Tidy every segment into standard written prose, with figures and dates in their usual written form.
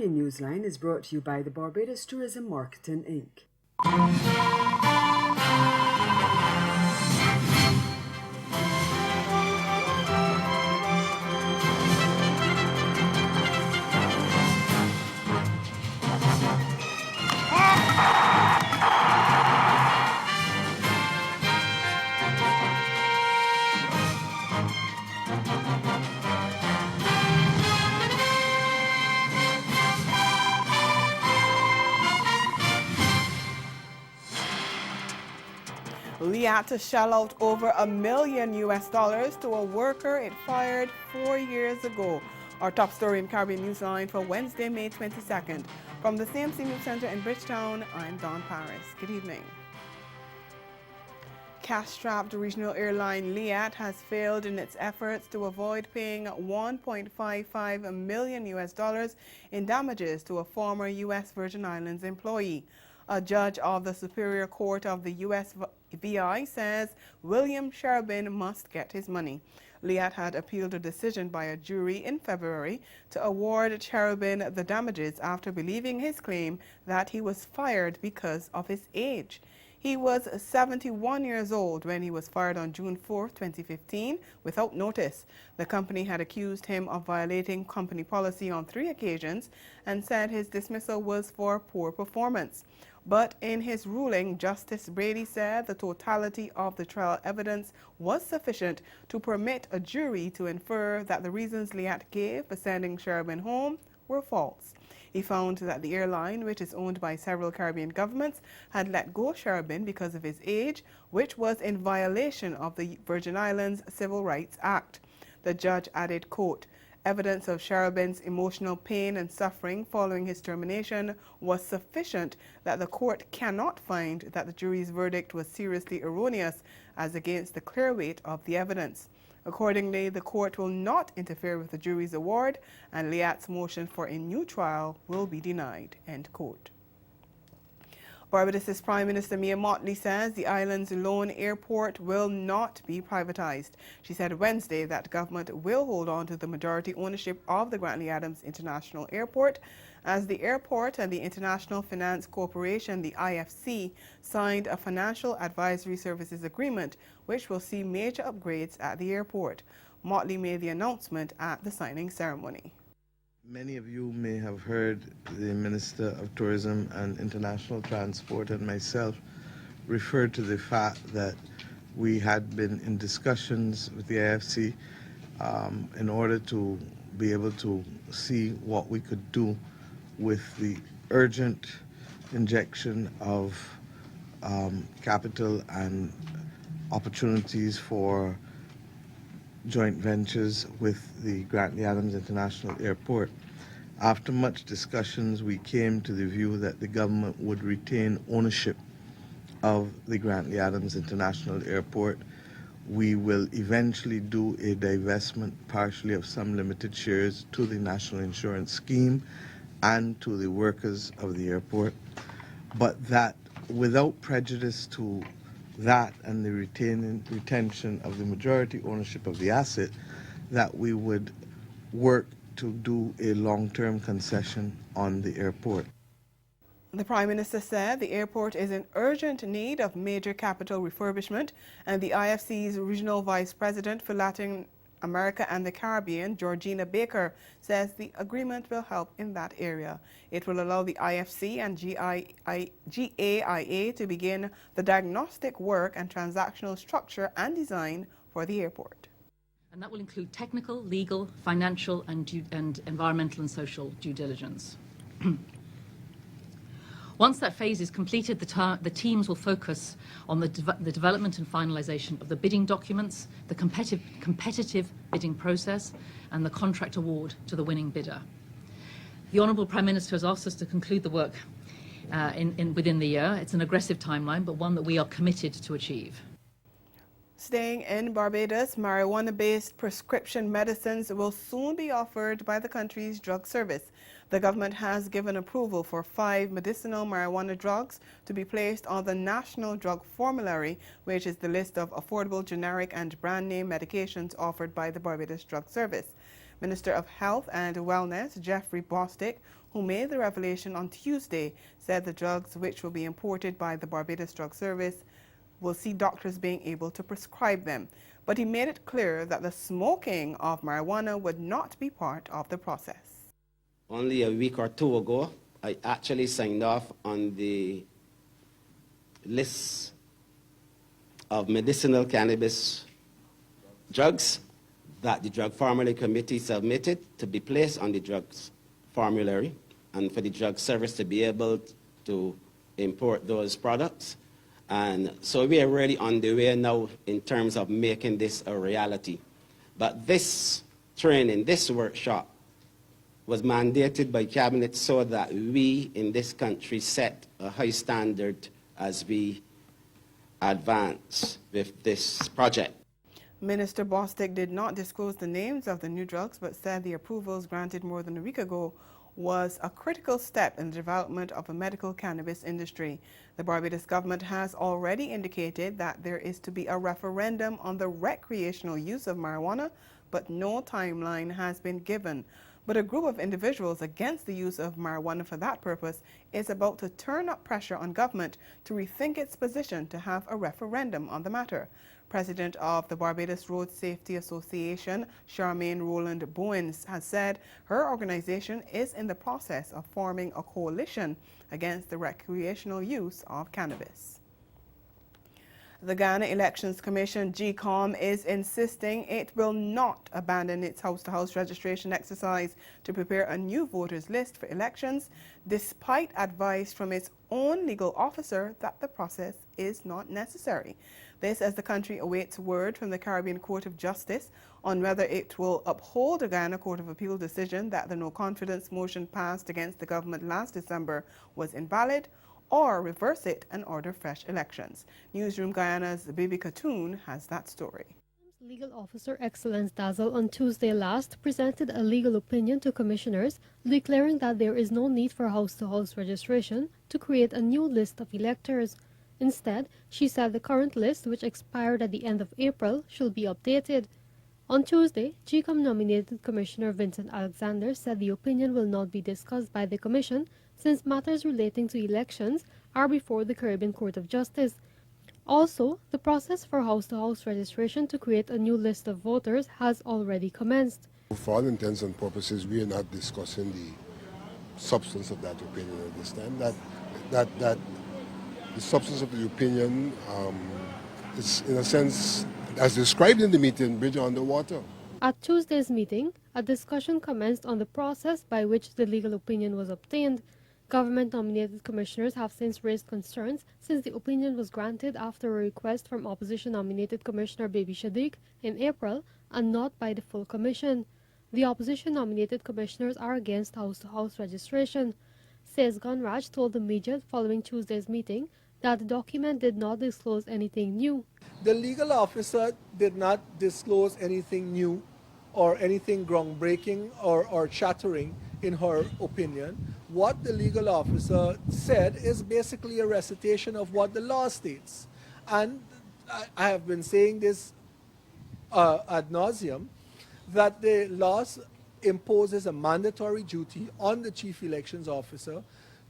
Caribbean Newsline is brought to you by the Barbados Tourism Marketing, Inc. Liat to shell out over $1 million to a worker it fired 4 years ago. Our top story in Caribbean Newsline for Wednesday, May 22nd. From the CMC News Center in Bridgetown, I'm Dawn Paris. Good evening. Cash-strapped regional airline Liat has failed in its efforts to avoid paying $1.55 million in damages to a former U.S. Virgin Islands employee. A judge of the Superior Court of the U.S. VI says William Cherubin must get his money. Liat had appealed a decision by a jury in February to award Cherubin the damages after believing his claim that he was fired because of his age. He was 71 years old when he was fired on June 4, 2015, without notice. The company had accused him of violating company policy on 3 occasions and said his dismissal was for poor performance. But in his ruling, Justice Brady said the totality of the trial evidence was sufficient to permit a jury to infer that the reasons Liat gave for sending Cherubin home were false. He found that the airline, which is owned by several Caribbean governments, had let go Cherubin because of his age, which was in violation of the Virgin Islands Civil Rights Act. The judge added, quote, "Evidence of Cherubin's emotional pain and suffering following his termination was sufficient that the court cannot find that the jury's verdict was seriously erroneous as against the clear weight of the evidence. Accordingly, the court will not interfere with the jury's award, and Liat's motion for a new trial will be denied," end quote. Barbados' Prime Minister Mia Mottley says the island's lone airport will not be privatized. She said Wednesday that government will hold on to the majority ownership of the Grantley Adams International Airport as the airport and the International Finance Corporation, the IFC, signed a financial advisory services agreement which will see major upgrades at the airport. Mottley made the announcement at the signing ceremony. Many of you may have heard the Minister of Tourism and International Transport and myself refer to the fact that we had been in discussions with the IFC in order to be able to see what we could do with the urgent injection of capital and opportunities for joint ventures with the Grantley Adams International Airport. After much discussions, we came to the view that the government would retain ownership of the Grantley Adams International Airport. We will eventually do a divestment partially of some limited shares to the National Insurance Scheme and to the workers of the airport, but that without prejudice to that and the retention of the majority ownership of the asset, that we would work to do a long-term concession on the airport. The Prime Minister said the airport is in urgent need of major capital refurbishment, and the IFC's Regional Vice President for Latin America and the Caribbean, Georgina Baker, says the agreement will help in that area. It will allow the IFC and GAIA to begin the diagnostic work and transactional structure and design for the airport. And that will include technical, legal, financial, and environmental and social due diligence. Once that phase is completed, the teams will focus on the development and finalization of the bidding documents, the competitive bidding process, and the contract award to the winning bidder. The Honourable Prime Minister has asked us to conclude the work within the year. It's an aggressive timeline, but one that we are committed to achieve. Staying in Barbados, marijuana-based prescription medicines will soon be offered by the country's drug service. The government has given approval for 5 medicinal marijuana drugs to be placed on the National Drug Formulary, which is the list of affordable generic and brand name medications offered by the Barbados Drug Service. Minister of Health and Wellness, Jeffrey Bostick, who made the revelation on Tuesday, said the drugs, which will be imported by the Barbados Drug Service, will see doctors being able to prescribe them. But he made it clear that the smoking of marijuana would not be part of the process. Only a week or two ago, I actually signed off on the list of medicinal cannabis drugs that the Drug Formulary Committee submitted to be placed on the drugs formulary and for the drug service to be able to import those products. And so we are really on the way now in terms of making this a reality. But this training, this workshop, was mandated by Cabinet so that we in this country set a high standard as we advance with this project. Minister Bostic did not disclose the names of the new drugs, but said the approvals granted more than a week ago was a critical step in the development of a medical cannabis industry. The Barbados government has already indicated that there is to be a referendum on the recreational use of marijuana, but no timeline has been given. But a group of individuals against the use of marijuana for that purpose is about to turn up pressure on government to rethink its position to have a referendum on the matter. President of the Barbados Road Safety Association, Charmaine Roland Bowens, has said her organization is in the process of forming a coalition against the recreational use of cannabis. The Ghana Elections Commission, GCOM, is insisting it will not abandon its house-to-house registration exercise to prepare a new voters list for elections, despite advice from its own legal officer that the process is not necessary. This as the country awaits word from the Caribbean Court of Justice on whether it will uphold a Ghana Court of Appeal decision that the no-confidence motion passed against the government last December was invalid, or reverse it and order fresh elections. Newsroom Guyana's Bibi Katoon has that story. Legal Officer Excellence Dazzle on Tuesday last presented a legal opinion to commissioners declaring that there is no need for house-to-house registration to create a new list of electors. Instead, she said the current list, which expired at the end of April, should be updated. On Tuesday, GCOM nominated Commissioner Vincent Alexander said the opinion will not be discussed by the Commission since matters relating to elections are before the Caribbean Court of Justice. Also, the process for house-to-house registration to create a new list of voters has already commenced. For all intents and purposes, we are not discussing the substance of that opinion at this time. That the substance of the opinion is, in a sense, as described in the meeting, bridge underwater. At Tuesday's meeting, a discussion commenced on the process by which the legal opinion was obtained. Government-nominated commissioners have since raised concerns since the opinion was granted after a request from opposition-nominated Commissioner Baby Shadiq in April and not by the full commission. The opposition-nominated commissioners are against house-to-house registration. Says Gunraj told the media following Tuesday's meeting that the document did not disclose anything new. The legal officer did not disclose anything new or anything groundbreaking or shattering in her opinion. What the legal officer said is basically a recitation of what the law states. And I have been saying this ad nauseum, that the law imposes a mandatory duty on the chief elections officer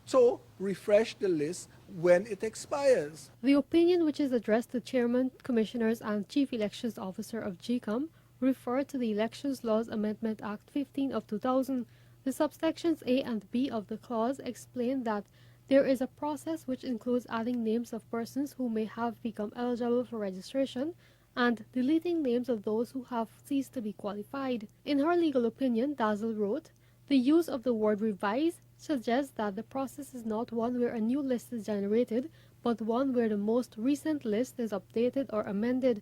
to refresh the list when it expires. The opinion, which is addressed to chairman, commissioners, and chief elections officer of GCOM, referred to the Elections Laws Amendment Act 15 of 2000. The subsections A and B of the clause explain that there is a process which includes adding names of persons who may have become eligible for registration and deleting names of those who have ceased to be qualified. In her legal opinion, Dazzle wrote, "The use of the word revise suggests that the process is not one where a new list is generated, but one where the most recent list is updated or amended."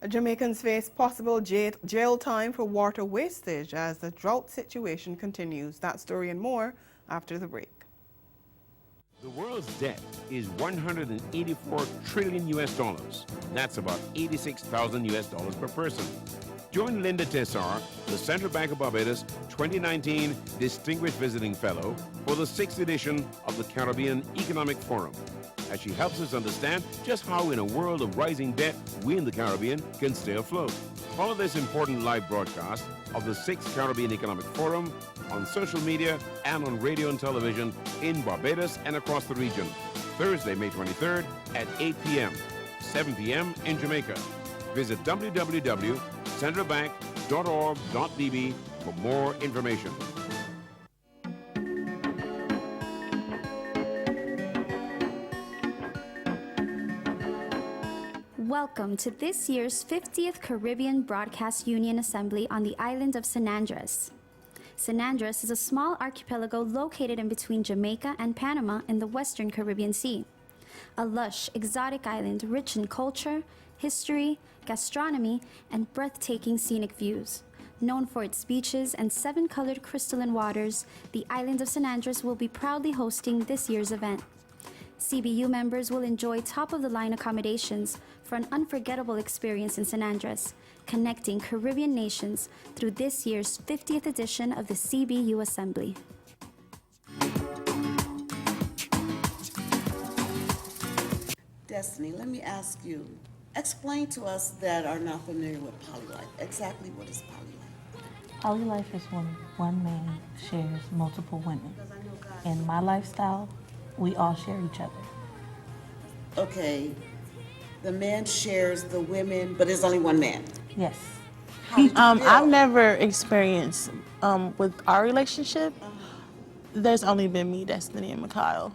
Jamaicans face possible jail time for water wastage as the drought situation continues. That story and more after the break. The world's debt is 184 trillion US dollars. That's about 86,000 US dollars per person. Join Linda Tessar, the Central Bank of Barbados 2019 Distinguished Visiting Fellow for the 6th edition of the Caribbean Economic Forum, as she helps us understand just how in a world of rising debt, we in the Caribbean can stay afloat. Follow this important live broadcast of the 6th Caribbean Economic Forum on social media and on radio and television in Barbados and across the region. Thursday, May 23rd at 8 p.m., 7 p.m. in Jamaica. Visit www.centralbank.org.bb for more information. Welcome to this year's 50th Caribbean Broadcast Union Assembly on the island of San Andres. San Andres is a small archipelago located in between Jamaica and Panama in the Western Caribbean Sea. A lush, exotic island rich in culture, history, gastronomy, and breathtaking scenic views. Known for its beaches and 7-colored crystalline waters, the island of San Andres will be proudly hosting this year's event. CBU members will enjoy top-of-the-line accommodations for an unforgettable experience in San Andres, connecting Caribbean nations through this year's 50th edition of the CBU Assembly. Destiny, let me ask you, explain to us that are not familiar with polylife. Exactly what is polylife? Polylife is when one man shares multiple women. In my lifestyle, we all share each other. Okay, the man shares the women, but there's only one man. Yes. I've never experienced with our relationship. There's only been me, Destiny, and Mikhail.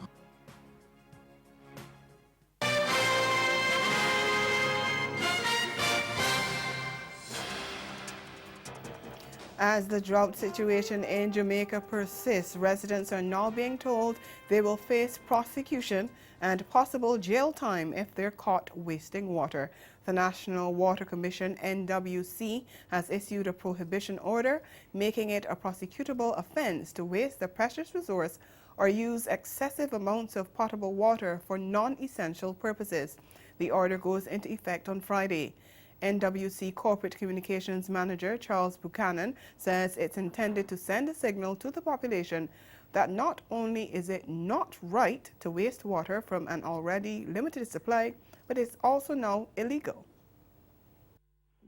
As the drought situation in Jamaica persists, residents are now being told they will face prosecution and possible jail time if they're caught wasting water. The National Water Commission, NWC, has issued a prohibition order making it a prosecutable offense to waste the precious resource or use excessive amounts of potable water for non-essential purposes. The order goes into effect on Friday. NWC Corporate Communications Manager Charles Buchanan says it's intended to send a signal to the population that not only is it not right to waste water from an already limited supply, but it's also now illegal.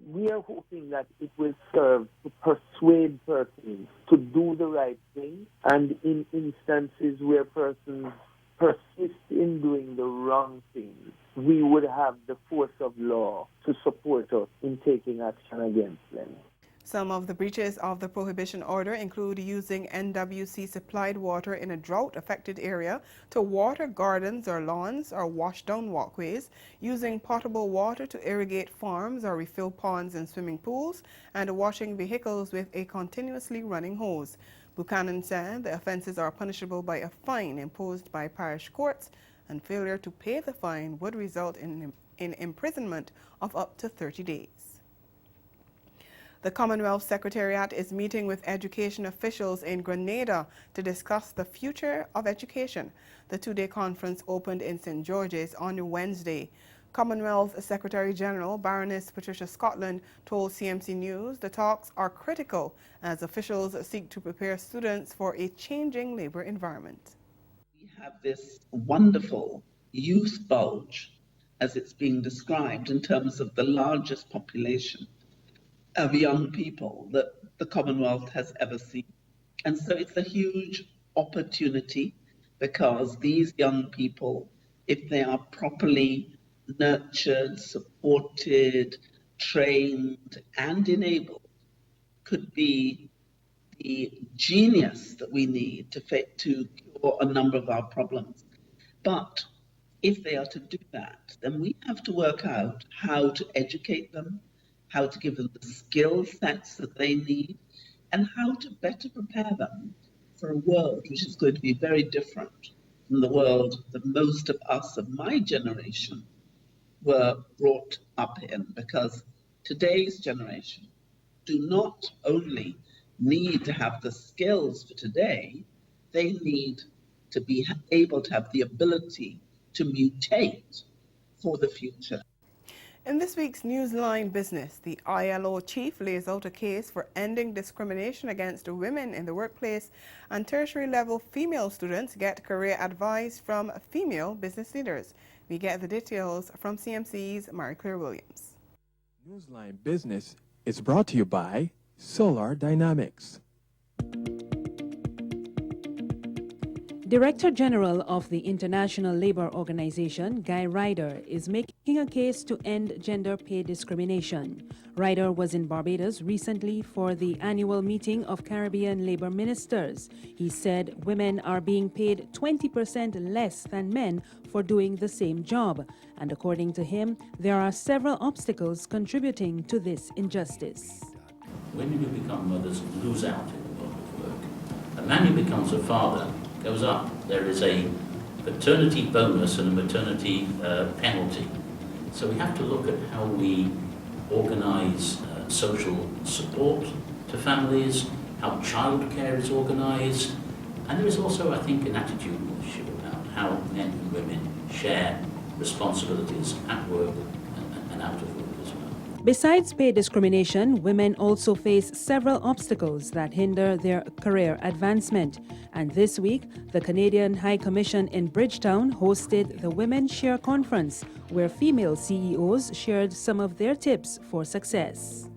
We are hoping that it will serve to persuade persons to do the right thing, and in instances where persons persist in doing the wrong thing, we would have the force of law to support us in taking action against them. Some of the breaches of the prohibition order include using NWC-supplied water in a drought-affected area to water gardens or lawns or wash down walkways, using potable water to irrigate farms or refill ponds and swimming pools, and washing vehicles with a continuously running hose. Buchanan said the offenses are punishable by a fine imposed by parish courts, and failure to pay the fine would result in imprisonment of up to 30 days. The Commonwealth Secretariat is meeting with education officials in Grenada to discuss the future of education. The two-day conference opened in St. George's on Wednesday. Commonwealth Secretary-General Baroness Patricia Scotland told CMC News the talks are critical as officials seek to prepare students for a changing labor environment. We have this wonderful youth bulge, as it's being described, in terms of the largest population of young people that the Commonwealth has ever seen. And so it's a huge opportunity, because these young people, if they are properly nurtured, supported, trained, and enabled, could be the genius that we need to cure a number of our problems. But if they are to do that, then we have to work out how to educate them, how to give them the skill sets that they need, and how to better prepare them for a world which is going to be very different from the world that most of us of my generation were brought up in. Because today's generation do not only need to have the skills for today, they need to be able to have the ability to mutate for the future. In this week's Newsline Business, the ILO chief lays out a case for ending discrimination against women in the workplace, and tertiary-level female students get career advice from female business leaders. We get the details from CMC's Marie-Claire Williams. Newsline Business is brought to you by Solar Dynamics. Director General of the International Labour Organization, Guy Ryder, is making a case to end gender pay discrimination. Ryder was in Barbados recently for the annual meeting of Caribbean labour ministers. He said women are being paid 20% less than men for doing the same job. And according to him, there are several obstacles contributing to this injustice. Women who become mothers lose out in the world of work. A man who becomes a father goes up. There is a paternity bonus and a maternity penalty. So we have to look at how we organise social support to families, how childcare is organised, and there is also, I think, an attitudinal issue about how men and women share responsibilities at work and out of work as well. Besides pay discrimination, women also face several obstacles that hinder their career advancement. And this week, the Canadian High Commission in Bridgetown hosted the Women Share Conference, where female CEOs shared some of their tips for success.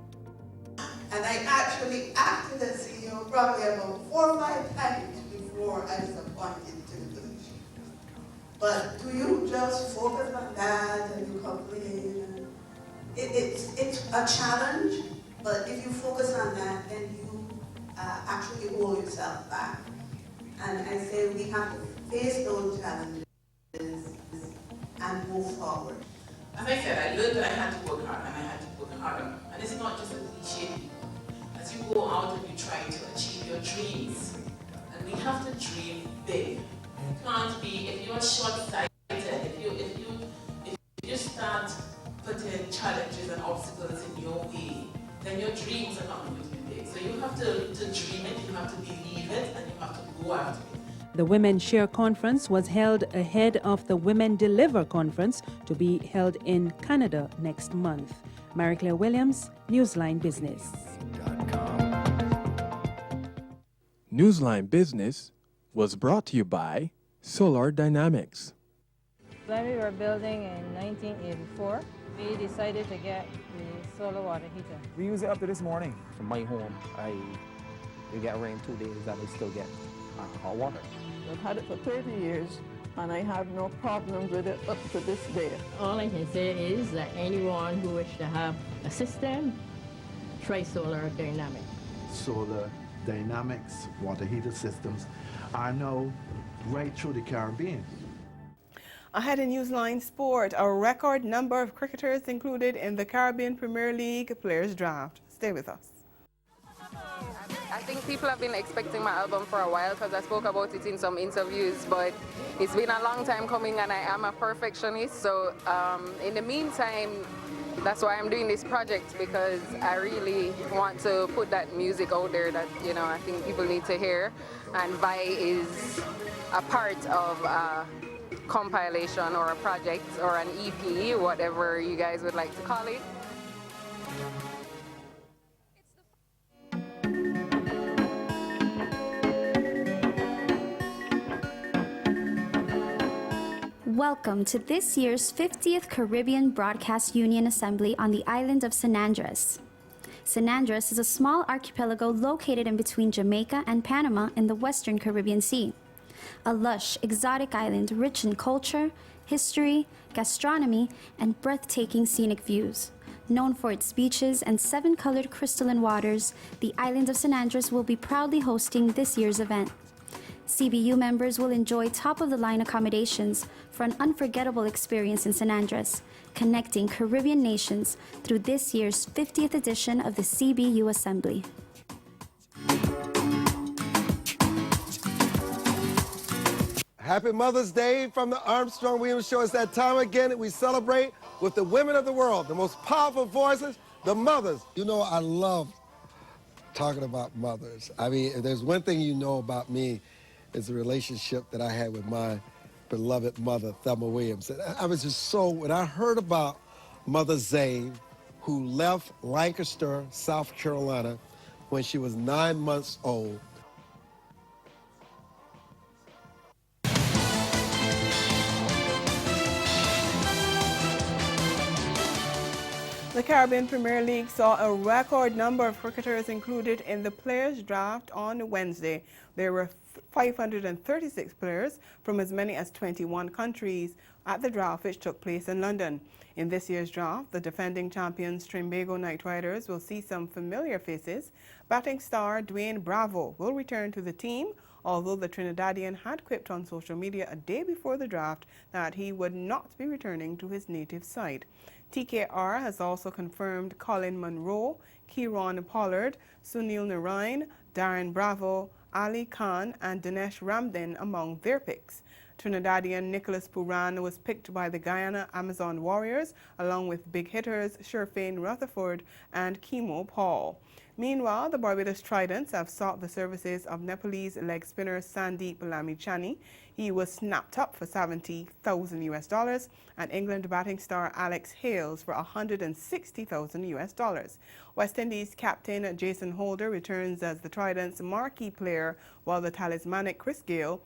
And I actually acted as CEO probably about 4 or 5 times before I was appointed to the position. But do you just focus on that and you complain? It's a challenge, but if you focus on that, then you actually hold yourself back. And I say we have to face those challenges and move forward. As I said, I learned that I had to work hard and I had to work harder. And it's not just a cliche. As you go out and you try to achieve your dreams, and we have to dream big. It can't be, if you're short-sighted, if you start putting challenges and obstacles in your way, then your dreams are not going to be big. So you have to dream it, you have to believe it, and you have to go after it. The Women Share Conference was held ahead of the Women Deliver Conference to be held in Canada next month. Marie-Claire Williams, Newsline Business. Newsline Business was brought to you by Solar Dynamics. When we were building in 1984, we decided to get the solar water heater. We use it up to this morning. From my home, we get rain 2 days and we still get hot water. I've had it for 30 years and I have no problems with it up to this day. All I can say is that anyone who wishes to have a system, try Solar Dynamics. Solar Dynamics water heater systems are now right through the Caribbean. Ahead in Newsline Sport, a record number of cricketers included in the Caribbean Premier League Players Draft. Stay with us. I think people have been expecting my album for a while because I spoke about it in some interviews, but it's been a long time coming and I am a perfectionist. So in the meantime, that's why I'm doing this project, because I really want to put that music out there that, you know, I think people need to hear. And Vi is a part of a compilation or a project or an EP, whatever you guys would like to call it. Welcome to this year's 50th Caribbean Broadcast Union Assembly on the island of San Andres. San Andres is a small archipelago located in between Jamaica and Panama in the Western Caribbean Sea. A lush, exotic island rich in culture, history, gastronomy, and breathtaking scenic views. Known for its beaches and 7-colored crystalline waters, the island of San Andres will be proudly hosting this year's event. CBU members will enjoy top-of-the-line accommodations for an unforgettable experience in San Andres, connecting Caribbean nations through this year's 50th edition of the CBU Assembly. Happy Mother's Day from the Armstrong Williams Show. It's that time again that we celebrate with the women of the world, the most powerful voices, the mothers. You know, I love talking about mothers. I mean, if there's one thing you know about me, it's the relationship that I had with my beloved mother, Thelma Williams. And I was just so, when I heard about Mother Zane, who left Lancaster, South Carolina, when she was 9 months old. The Caribbean Premier League saw a record number of cricketers included in the players' draft on Wednesday. There were 536 players from as many as 21 countries at the draft, which took place in London. In this year's draft, the defending champions Trinbago Knight Riders will see some familiar faces. Batting star Dwayne Bravo will return to the team, although the Trinidadian had quipped on social media a day before the draft that he would not be returning to his native side. TKR has also confirmed Colin Munro, Kieron Pollard, Sunil Narain, Darren Bravo, Ali Khan and Dinesh Ramdin among their picks. Trinidadian Nicholas Puran was picked by the Guyana Amazon Warriors, along with big hitters Sherfane Rutherford and Kimo Paul. Meanwhile, the Barbados Tridents have sought the services of Nepalese leg spinner Sandeep Lamichhane. He was snapped up for $70,000 and England batting star Alex Hales for $160,000. West Indies captain Jason Holder returns as the Tridents' marquee player, while the talismanic Chris Gayle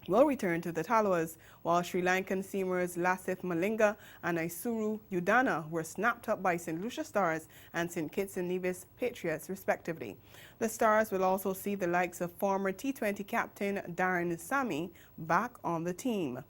will return to the Tallawahs, while Sri Lankan seamers Lasith Malinga and Isuru Udana were snapped up by St. Lucia Stars and St. Kitts and Nevis Patriots, respectively. The Stars will also see the likes of former T20 captain Darren Sammy back on the team.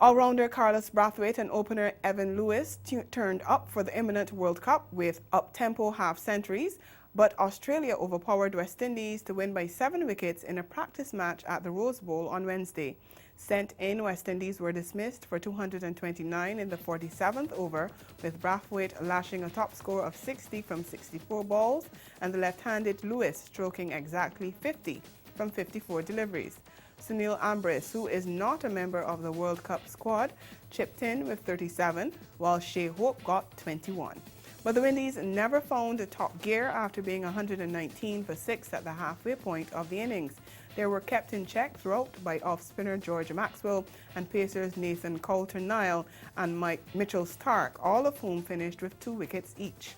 All-rounder Carlos Brathwaite and opener Evan Lewis turned up for the imminent World Cup with up-tempo half-centuries, but Australia overpowered West Indies to win by 7 wickets in a practice match at the Rose Bowl on Wednesday. Sent in, West Indies were dismissed for 229 in the 47th over, with Brathwaite lashing a top score of 60 from 64 balls and the left-handed Lewis stroking exactly 50 from 54 deliveries. Sunil Ambrose, who is not a member of the World Cup squad, chipped in with 37, while Shea Hope got 21. But the Windies never found top gear after being 119 for 6 at the halfway point of the innings. They were kept in check throughout by off-spinner George Maxwell and pacers Nathan Coulter-Nile and Mitchell Starc, all of whom finished with 2 wickets each.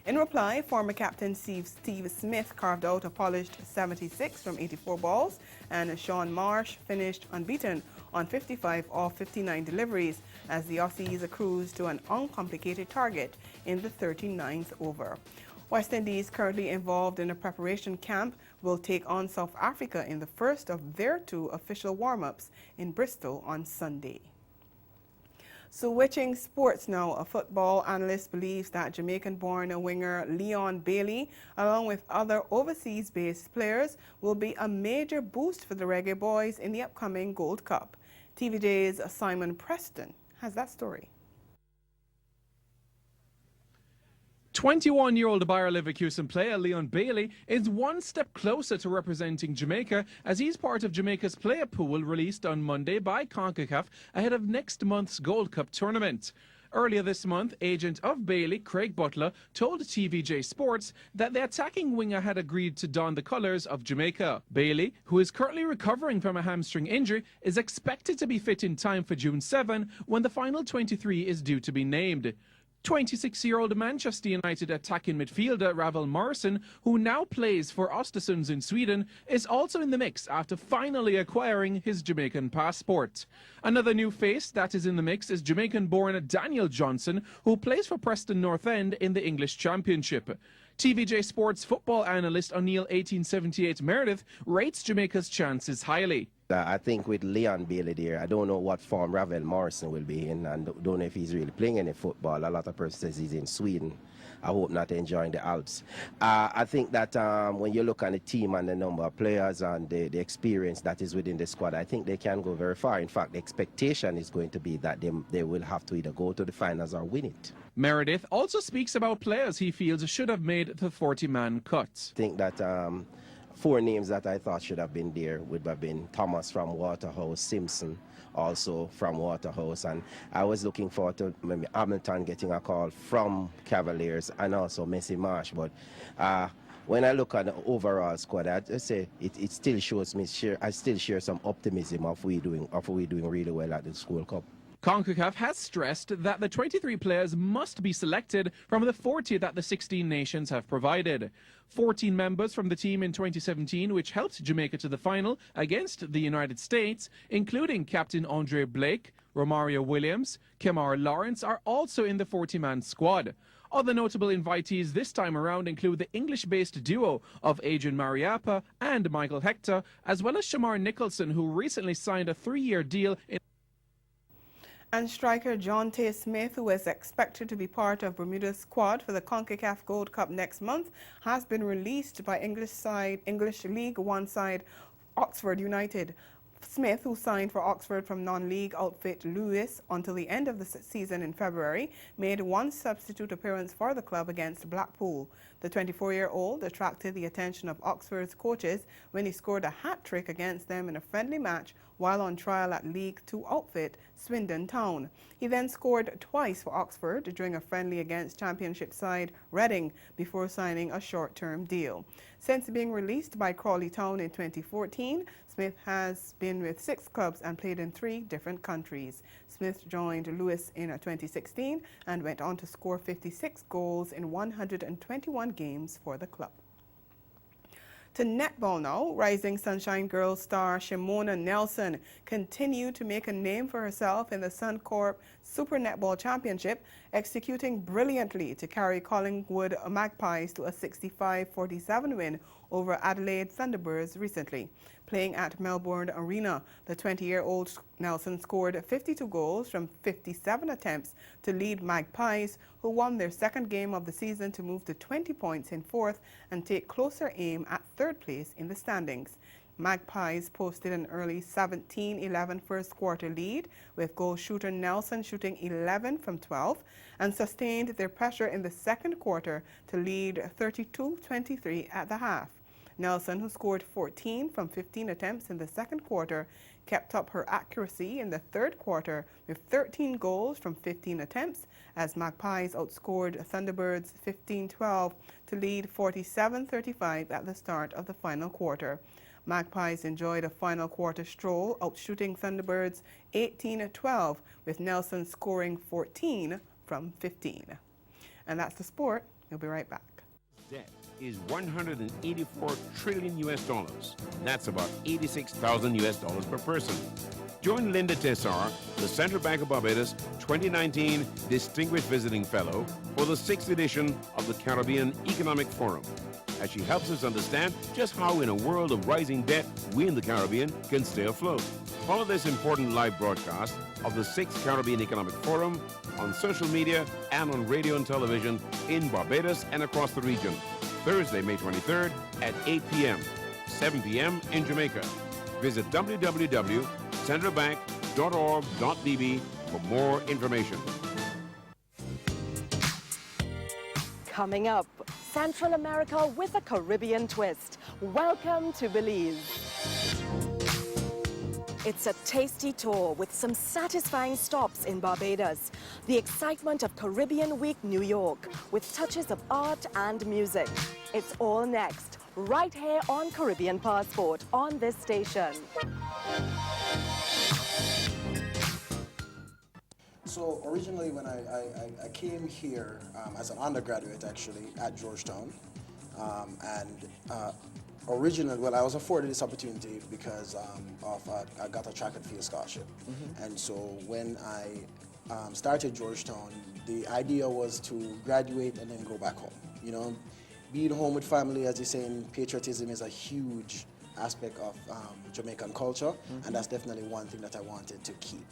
In reply, former captain Steve Smith carved out a polished 76 from 84 balls, and Sean Marsh finished unbeaten on 55 off 59 deliveries as the Aussies cruised to an uncomplicated target in the 39th over. West Indies, currently involved in a preparation camp, will take on South Africa in the first of their 2 official warm-ups in Bristol on Sunday. Switching sports now, a football analyst believes that Jamaican-born winger Leon Bailey, along with other overseas-based players, will be a major boost for the Reggae Boys in the upcoming Gold Cup. TVJ's Simon Preston has that story. 21-year-old Bayer Leverkusen player Leon Bailey is one step closer to representing Jamaica as he's part of Jamaica's player pool released on Monday by CONCACAF ahead of next month's Gold Cup tournament. Earlier this month, agent of Bailey, Craig Butler, told TVJ Sports that the attacking winger had agreed to don the colours of Jamaica. Bailey, who is currently recovering from a hamstring injury, is expected to be fit in time for June 7 when the final 23 is due to be named. 26-year-old Manchester United attacking midfielder Ravel Morrison, who now plays for Östersunds in Sweden, is also in the mix after finally acquiring his Jamaican passport. Another new face that is in the mix is Jamaican-born Daniel Johnson, who plays for Preston North End in the English Championship. TVJ Sports football analyst O'Neill 1878 Meredith rates Jamaica's chances highly. I think with Leon Bailey there, I don't know what form Ravel Morrison will be in, and don't know if he's really playing any football. A lot of persons says he's in Sweden. I hope not enjoying the Alps. I think that when you look at the team and the number of players and the experience that is within the squad, I think they can go very far. In fact, the expectation is going to be that they will have to either go to the finals or win it. Meredith also speaks about players he feels should have made the 40-man cut. I think that 4 names that I thought should have been there would have been Thomas from Waterhouse, Simpson also from Waterhouse, and I was looking forward to maybe Hamilton getting a call from Cavaliers and also Messi Marsh, but when I look at the overall squad, I say it still shows me, I still share some optimism of we doing really well at the School Cup. CONCACAF has stressed that the 23 players must be selected from the 40 that the 16 nations have provided. 14 members from the team in 2017, which helped Jamaica to the final against the United States, including Captain Andre Blake, Romario Williams, Kemar Lawrence, are also in the 40-man squad. Other notable invitees this time around include the English-based duo of Adrian Mariappa and Michael Hector, as well as Shamar Nicholson, who recently signed a 3-year deal in. And striker John Tay Smith, who is expected to be part of Bermuda's squad for the CONCACAF Gold Cup next month, has been released by English League One side Oxford United. Smith, who signed for Oxford from non-league outfit Lewis until the end of the season in February, made one substitute appearance for the club against Blackpool. The 24-year-old attracted the attention of Oxford's coaches when he scored a hat-trick against them in a friendly match while on trial at League Two outfit Swindon Town. He then scored twice for Oxford during a friendly against Championship side Reading before signing a short-term deal. Since being released by Crawley Town in 2014, Smith has been with 6 clubs and played in 3 different countries. Smith joined Lewis in 2016 and went on to score 56 goals in 121 games for the club. To netball now, Rising Sunshine Girls star Shimona Nelson continued to make a name for herself in the Suncorp Super Netball Championship, executing brilliantly to carry Collingwood Magpies to a 65-47 win over Adelaide Thunderbirds recently. Playing at Melbourne Arena, the 20-year-old Nelson scored 52 goals from 57 attempts to lead Magpies, who won their second game of the season to move to 20 points in 4th and take closer aim at 3rd place in the standings. Magpies posted an early 17-11 first quarter lead, with goal shooter Nelson shooting 11 from 12, and sustained their pressure in the second quarter to lead 32-23 at the half. Nelson, who scored 14 from 15 attempts in the second quarter, kept up her accuracy in the third quarter with 13 goals from 15 attempts, as Magpies outscored Thunderbirds 15-12 to lead 47-35 at the start of the final quarter. Magpies enjoyed a final quarter stroll, outshooting Thunderbirds 18-12, with Nelson scoring 14 from 15. And that's the sport. We'll be right back. Debt is 184 trillion US dollars. That's about 86,000 US dollars per person. Join Linda Tessar, the Central Bank of Barbados 2019 Distinguished Visiting Fellow for the 6th edition of the Caribbean Economic Forum, as she helps us understand just how in a world of rising debt, we in the Caribbean can stay afloat. Follow this important live broadcast of the 6th Caribbean Economic Forum on social media and on radio and television in Barbados and across the region. Thursday, May 23rd at 8 p.m., 7 p.m. in Jamaica. Visit www.centralbank.org.bb for more information. Coming up, Central America with a Caribbean twist. Welcome to Belize. It's a tasty tour with some satisfying stops in Barbados. The excitement of Caribbean Week New York with touches of art and music. It's all next, right here on Caribbean Passport on this station. So originally when I came here as an undergraduate actually at Georgetown, originally, well, I was afforded this opportunity because I got a track and field scholarship. And so when I started Georgetown, the idea was to graduate and then go back home. You know, being home with family, as you say, patriotism is a huge aspect of Jamaican culture, and that's definitely one thing that I wanted to keep.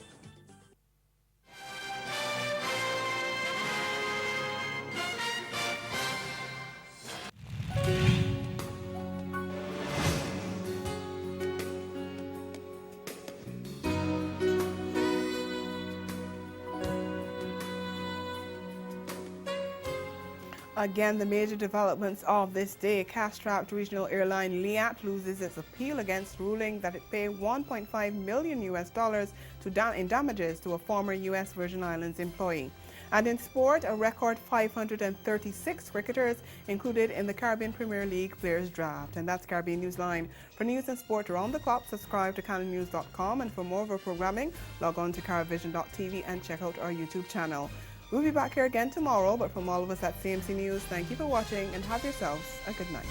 Again, the major developments of this day. Cash-strapped regional airline Liat loses its appeal against ruling that it pay $1.5 million US in damages to a former U.S. Virgin Islands employee. And in sport, a record 536 cricketers included in the Caribbean Premier League Players Draft. And that's Caribbean Newsline. For news and sport around the clock, subscribe to CanonNews.com, and for more of our programming, log on to CaribVision.tv and check out our YouTube channel. We'll be back here again tomorrow, but from all of us at CMC News, thank you for watching and have yourselves a good night.